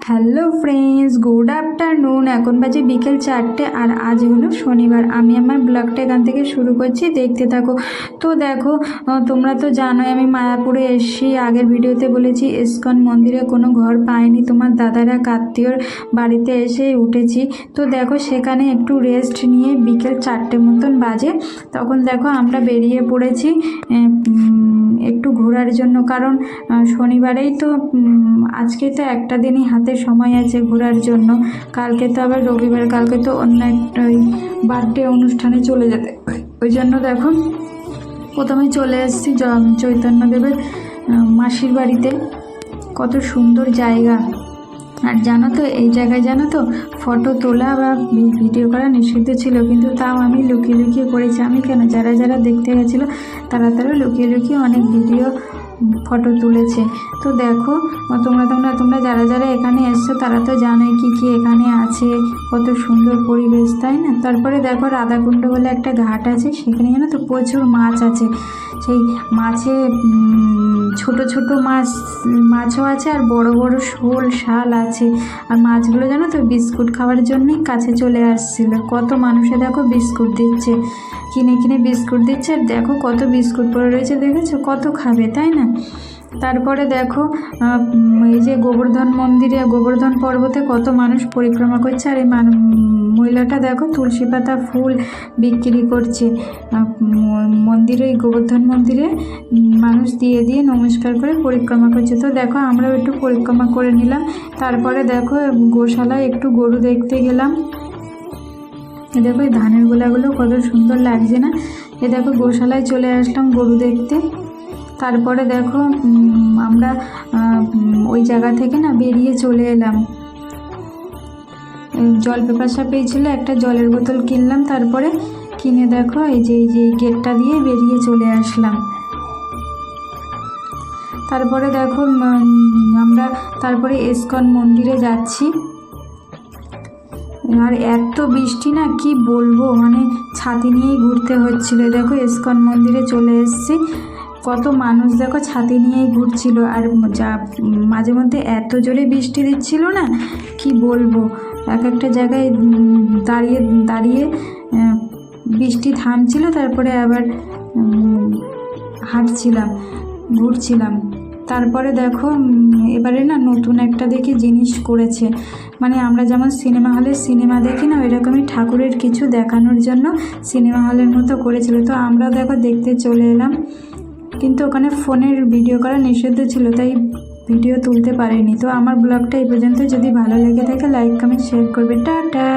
Hello friends, good afternoon. এখন বাজে বিকেল 4টে আর আজ হলো শনিবার। আমি আমার ব্লগটা এখান থেকে শুরু করছি, দেখতে থাকো। তো দেখো, তোমরা তো জানোই আমি মায়াপুরে এসেছি। আগের ভিডিওতে বলেছি ইস্কন মন্দিরে কোনো ঘর পাইনি, তোমার দাদারা আত্মীয়র বাড়িতে এসে উঠেছি। তো দেখো সেখানে একটু রেস্ট নিয়ে বিকেল 4টে মতন বাজে, তখন দেখো আমরা বেরিয়ে পড়েছি একটু ঘোরার জন্য। কারণ শনিবারেই তো, আজকে তো একটা দিনই হাতে সময় আছে ঘোরার জন্য। কালকে তো আবার রবিবার, কালকে তো অন্য একটা বার্থডে অনুষ্ঠানে চলে যেতে, ওই জন্য দেখো প্রথমে চলে এসেছি চৈতন্যদেবের মাসির বাড়িতে। কত সুন্দর জায়গা। আর জানো তো এই জায়গায় জানো তো ফটো তোলা বা ভিডিও করা নিষিদ্ধ ছিল, কিন্তু তাও আমি লুকিয়ে লুকিয়ে করেছি। আমি কেন, যারা যারা দেখতে গেছিলো তারা লুকিয়ে লুকিয়ে অনেক ভিডিও ফটো তুলেছে। তো দেখো তোমরা যারা যারা এখানে এসছো তারা তো জানোই কি কি এখানে আছে, কত সুন্দর পরিবেশ, তাই না? তারপরে দেখো রাধাকুণ্ড বলে একটা ঘাট আছে, সেখানে জানো তো প্রচুর মাছ আছে। সেই মাছে ছোট ছোট মাছও আছে, আর বড় বড় শোল শাল আছে। আর মাছগুলো জানো তো বিস্কুট খাওয়ার জন্যই কাছে চলে আসছিল। কত মানুষে দেখো বিস্কুট দিচ্ছে, কিনে কিনে বিস্কুট দিচ্ছে। আর দেখো কত বিস্কুট পড়ে রয়েছে, দেখেছো? কত খাবে, তাই না? তারপরে দেখো এই যে গোবর্ধন মন্দিরে, গোবর্ধন পর্বতে কত মানুষ পরিক্রমা করছে। আর এই মহিলাটা দেখো তুলসী পাতা ফুল বিক্রি করছে মন্দিরে, গোবর্ধন মন্দিরে মানুষ দিয়ে দিয়ে নমস্কার করে পরিক্রমা করছে। তো দেখো আমরাও একটু পরিক্রমা করে নিলাম। তারপরে দেখো গোশালায় একটু গরু দেখতে গেলাম। দেখো এই ধানের গোলাগুলো কত সুন্দর লাগছে না? এ দেখো গোশালায় চলে আসলাম গরু দেখতে। তারপরে দেখো আমরা ওই জায়গা থেকে না বেরিয়ে চলে এলাম। জল পিপাসা পেয়েছিল, একটা জলের বোতল কিনলাম। তারপরে কিনে দেখো এই যে গেটটা দিয়ে বেরিয়ে চলে আসলাম। তারপরে দেখো আমরা তারপরে ইস্কন মন্দিরে যাচ্ছি। আর এত বৃষ্টি না, কি বলবো, মানে ছাতি নিয়েই ঘুরতে হচ্ছিলো। দেখো ইস্কন মন্দিরে চলে এসেছি, কত মানুষ দেখো ছাতি নিয়েই ঘুরছিল। আর যা মাঝে মধ্যে এত জোরে বৃষ্টি দিচ্ছিল না, কি বলবো, এক একটা জায়গায় দাঁড়িয়ে দাঁড়িয়ে বৃষ্টি থামছিল, তারপরে আবার হাঁটছিলাম, ঘুরছিলাম। তারপরে দেখো এবারে না নতুন একটা দেখে জিনিস করেছে, মানে আমরা যেমন সিনেমা হলে সিনেমা দেখি না, ওইরকমই ঠাকুরের কিছু দেখানোর জন্য সিনেমা হলের মতো করেছিল। তো আমরা দেখো দেখতে চলে এলাম, কিন্তু ওখানে ফোনের ভিডিও করা নিষিদ্ধ ছিল, তাই ভিডিও তুলতে পারিনি। তো আমার ব্লগটা এই পর্যন্ত। যদি ভালো লেগে থাকে লাইক কমেন্ট শেয়ার করবে। টাটা।